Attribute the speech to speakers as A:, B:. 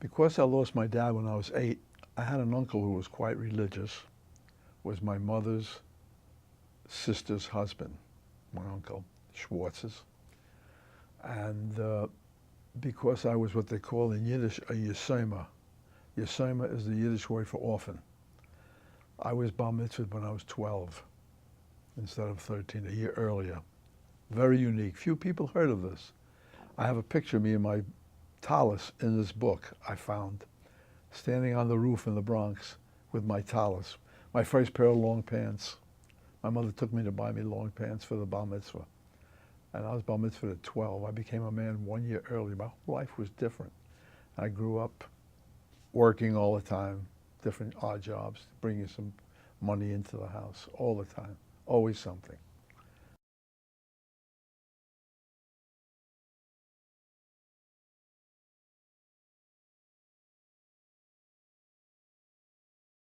A: Because I lost my dad when I was 8, I had an uncle who was quite religious, was my mother's sister's husband, my uncle, Schwartz's. And because I was what they call in Yiddish a yesoma. Yesoma is the Yiddish word for orphan. I was Bar Mitzvah when I was 12 instead of 13, a year earlier. Very unique. Few people heard of this. I have a picture of me in my tallis in this book I found, standing on the roof in the Bronx with my tallis, my first pair of long pants. My mother took me to buy me long pants for the Bar Mitzvah. And I was Bar Mitzvah at 12. I became a man 1 year early. My whole life was different. I grew up working all the time, different odd jobs, bringing some money into the house all the time, always something.